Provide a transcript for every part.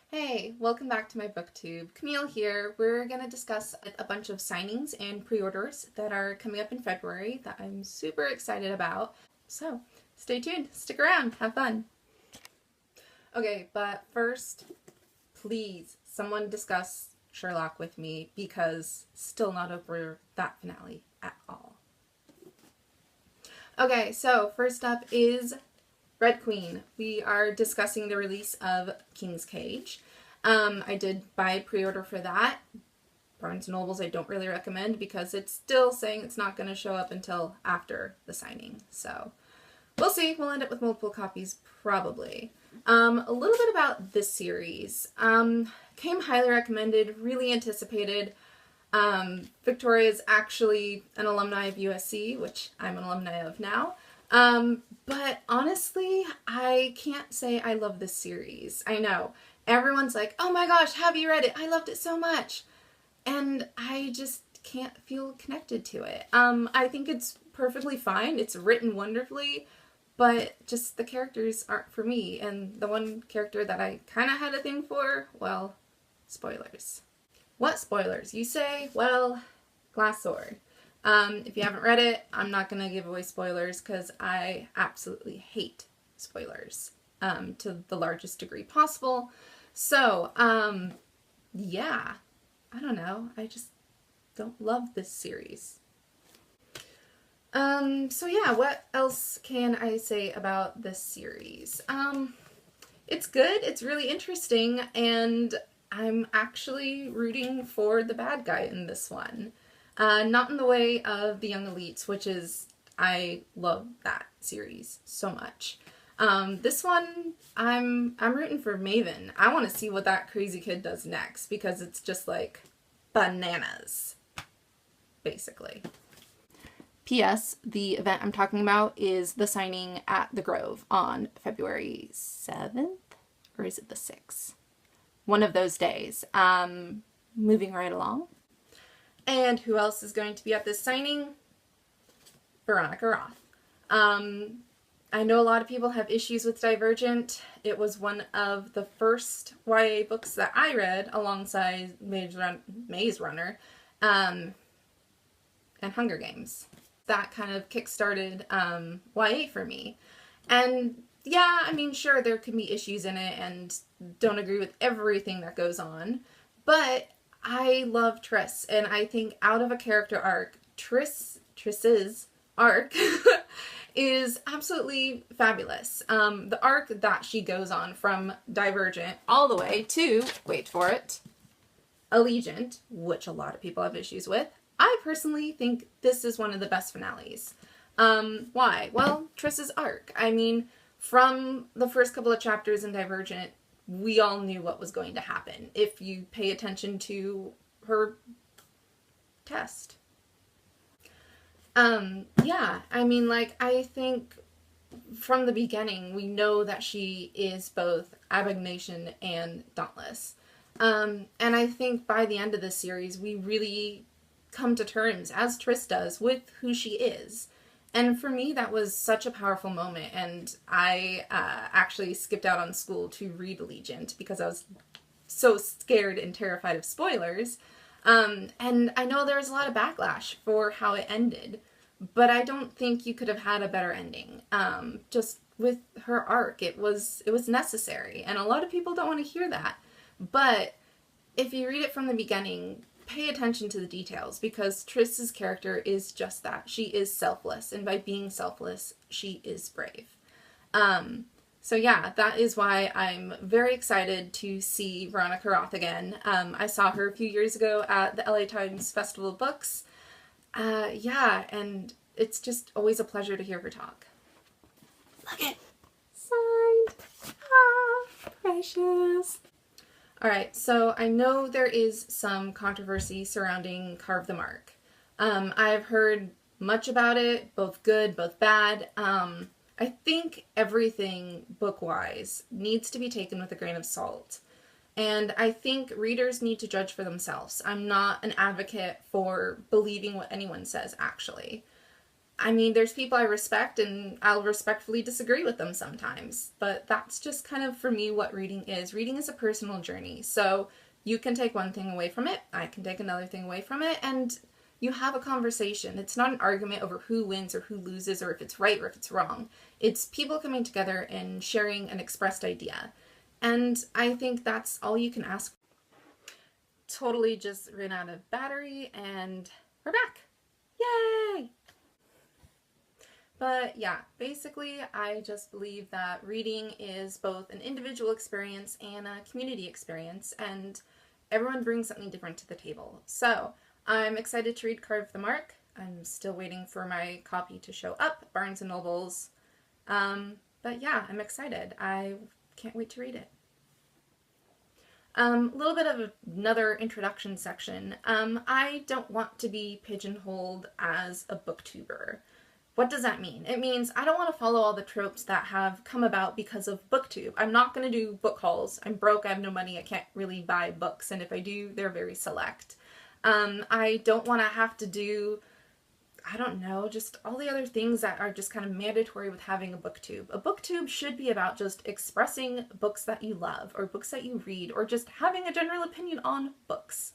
Hey, welcome back to my booktube. Camille here. We're going to discuss a bunch of signings and pre-orders that are coming up in February that I'm super excited about. So, stay tuned, stick around, have fun. Okay, but first, please, someone discuss Sherlock with me because still not over that finale at all. Okay, so first up is Red Queen. We are discussing the release of King's Cage. I did buy a pre-order for that. Barnes & Nobles I don't really recommend because it's still saying it's not going to show up until after the signing. So we'll see. We'll end up with multiple copies probably. A little bit about this series. Came highly recommended, really anticipated. Victoria is actually an alumni of USC, which I'm an alumni of now. But honestly, I can't say I love this series. I know. Everyone's like, oh my gosh, have you read it? I loved it so much. And I just can't feel connected to it. I think it's perfectly fine. It's written wonderfully, but just the characters aren't for me. And the one character that I kind of had a thing for, well, spoilers. What spoilers? You say? Well, Glass Sword. If you haven't read it, I'm not going to give away spoilers because I absolutely hate spoilers to the largest degree possible. So, yeah, I don't know. I just don't love this series. So yeah, what else can I say about this series? It's good. It's really interesting, and I'm actually rooting for the bad guy in this one. Not in the way of The Young Elites, which is, I love that series so much. This one, I'm rooting for Maven. I want to see what that crazy kid does next, because it's just like bananas, basically. P.S. The event I'm talking about is the signing at the Grove on February 7th, or is it the 6th? One of those days. Moving right along. And who else is going to be at this signing? Veronica Roth. I know a lot of people have issues with Divergent. It was one of the first YA books that I read alongside Maze Runner and Hunger Games. That kind of kickstarted YA for me. And yeah, I mean, sure, there can be issues in it and don't agree with everything that goes on, but I love Triss, and I think out of a character arc, Triss's arc is absolutely fabulous. The arc that she goes on from Divergent all the way to, wait for it, Allegiant, which a lot of people have issues with. I personally think this is one of the best finales. Why? Well, Triss's arc. I mean, from the first couple of chapters in Divergent, we all knew what was going to happen if you pay attention to her test. Yeah, I mean, like, I think from the beginning we know that she is both Abomination and Dauntless. And I think by the end of this series we really come to terms, as Triss does, with who she is. And for me, that was such a powerful moment, and I actually skipped out on school to read Allegiant because I was so scared and terrified of spoilers. And I know there was a lot of backlash for how it ended, but I don't think you could have had a better ending. Just with her arc, it was necessary, and a lot of people don't want to hear that. But if you read it from the beginning, pay attention to the details, because Triss's character is just that. She is selfless, and by being selfless, she is brave. So yeah, that is why I'm very excited to see Veronica Roth again. I saw her a few years ago at the LA Times Festival of Books. Yeah, and it's just always a pleasure to hear her talk. Look it! Signed! Ah, precious! Alright, so I know there is some controversy surrounding Carve the Mark. I've heard much about it, both good, both bad. I think everything book-wise needs to be taken with a grain of salt. And I think readers need to judge for themselves. I'm not an advocate for believing what anyone says, actually. I mean, there's people I respect and I'll respectfully disagree with them sometimes, but that's just kind of for me what reading is. Reading is a personal journey, so you can take one thing away from it, I can take another thing away from it, and you have a conversation. It's not an argument over who wins or who loses or if it's right or if it's wrong. It's people coming together and sharing an expressed idea. And I think that's all you can ask. Totally just ran out of battery and we're back. Yay! But yeah, basically I just believe that reading is both an individual experience and a community experience, and everyone brings something different to the table. So I'm excited to read Carve the Mark. I'm still waiting for my copy to show up, Barnes & Nobles. But yeah, I'm excited. I can't wait to read it. A little bit of another introduction section. I don't want to be pigeonholed as a booktuber. What does that mean? It means I don't want to follow all the tropes that have come about because of booktube. I'm not going to do book hauls. I'm broke, I have no money, I can't really buy books, and if I do, they're very select. I don't want to have to do, I don't know, just all the other things that are just kind of mandatory with having a booktube. A booktube should be about just expressing books that you love, or books that you read, or just having a general opinion on books.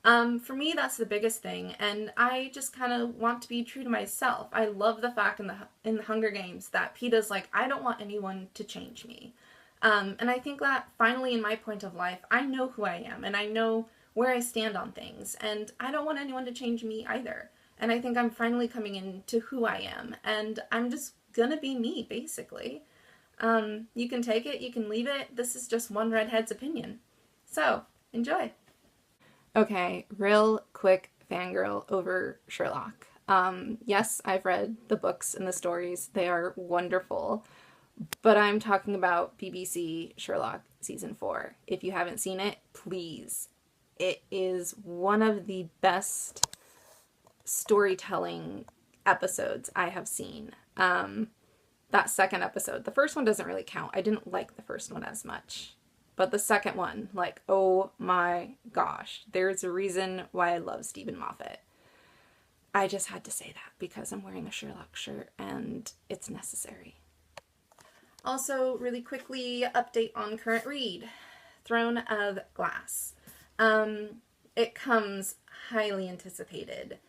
For me, that's the biggest thing, and I just kind of want to be true to myself. I love the fact in the Hunger Games that Peeta's like, I don't want anyone to change me. And I think that finally in my point of life, I know who I am, and I know where I stand on things, and I don't want anyone to change me either. And I think I'm finally coming into who I am, and I'm just gonna be me, basically. You can take it, you can leave it. This is just one redhead's opinion. So, enjoy. Okay, real quick fangirl over Sherlock. Yes, I've read the books and the stories. They are wonderful. But I'm talking about BBC Sherlock Season 4. If you haven't seen it, please. It is one of the best storytelling episodes I have seen. That second episode. The first one doesn't really count. I didn't like the first one as much. But the second one, like, oh my gosh, there's a reason why I love Stephen Moffat. I just had to say that because I'm wearing a Sherlock shirt and it's necessary. Also, really quickly, update on current read, Throne of Glass. It comes highly anticipated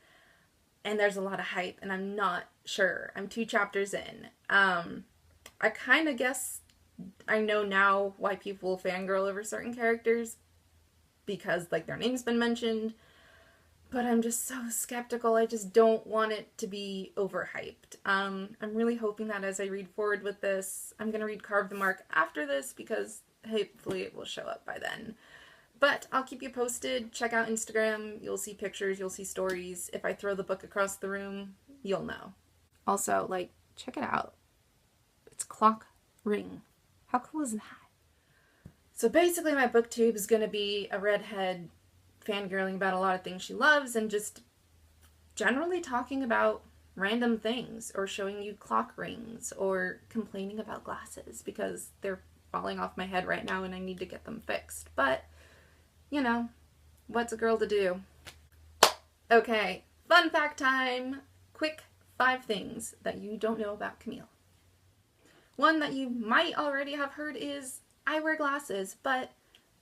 and there's a lot of hype and I'm not sure. I'm 2 chapters in. I kind of guess I know now why people fangirl over certain characters because, like, their name's been mentioned, but I'm just so skeptical. I just don't want it to be overhyped. I'm really hoping that as I read forward with this, I'm going to read Carve the Mark after this because hopefully it will show up by then. But I'll keep you posted. Check out Instagram. You'll see pictures. You'll see stories. If I throw the book across the room, you'll know. Also, like, check it out. It's Clock Ring. How cool is that? So basically my booktube is going to be a redhead fangirling about a lot of things she loves and just generally talking about random things or showing you clock rings or complaining about glasses because they're falling off my head right now and I need to get them fixed. But, you know, what's a girl to do? Okay, fun fact time! Quick 5 things that you don't know about Camille. One that you might already have heard is I wear glasses, but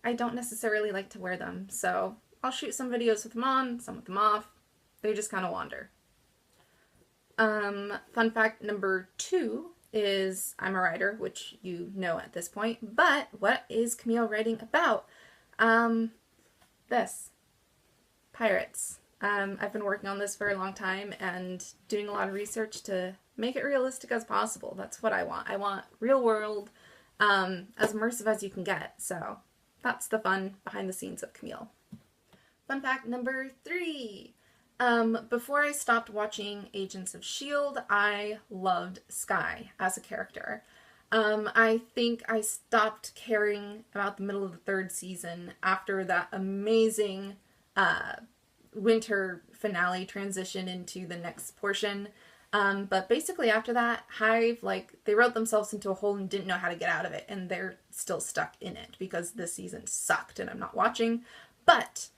I don't necessarily like to wear them, so I'll shoot some videos with them on, some with them off. They just kind of wander. Fun fact number 2 is I'm a writer, which you know at this point, but what is Camille writing about? This. Pirates. I've been working on this for a long time and doing a lot of research to make it realistic as possible. That's what I want. I want real world, as immersive as you can get. So that's the fun behind the scenes of Camille. Fun fact number 3. Before I stopped watching Agents of S.H.I.E.L.D., I loved Skye as a character. I think I stopped caring about the middle of the 3rd season after that amazing winter finale transition into the next portion. But basically after that, Hive, like, they wrote themselves into a hole and didn't know how to get out of it, and they're still stuck in it because this season sucked and I'm not watching. But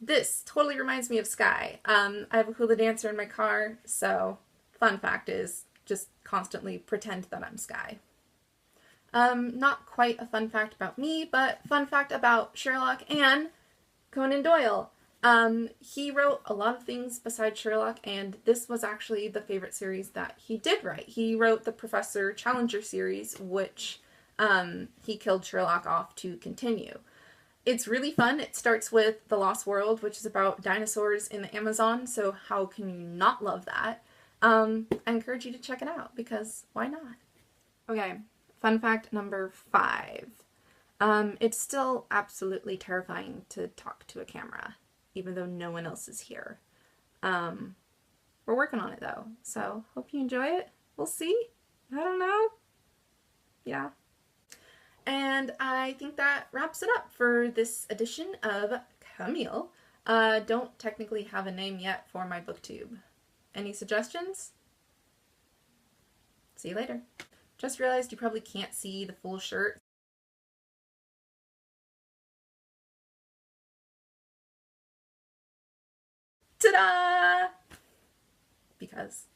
this totally reminds me of Skye. I have a hula dancer in my car, so fun fact is just constantly pretend that I'm Skye. Not quite a fun fact about me, but fun fact about Sherlock and Conan Doyle. He wrote a lot of things besides Sherlock, and this was actually the favorite series that he did write. He wrote the Professor Challenger series, which he killed Sherlock off to continue. It's really fun. It starts with The Lost World, which is about dinosaurs in the Amazon, so how can you not love that? I encourage you to check it out, because why not? Okay, fun fact number 5. It's still absolutely terrifying to talk to a camera, even though no one else is here. We're working on it though, so hope you enjoy it. We'll see. I don't know. Yeah. And I think that wraps it up for this edition of Camille. Don't technically have a name yet for my booktube. Any suggestions? See you later. Just realized you probably can't see the full shirt. Ta-da! Because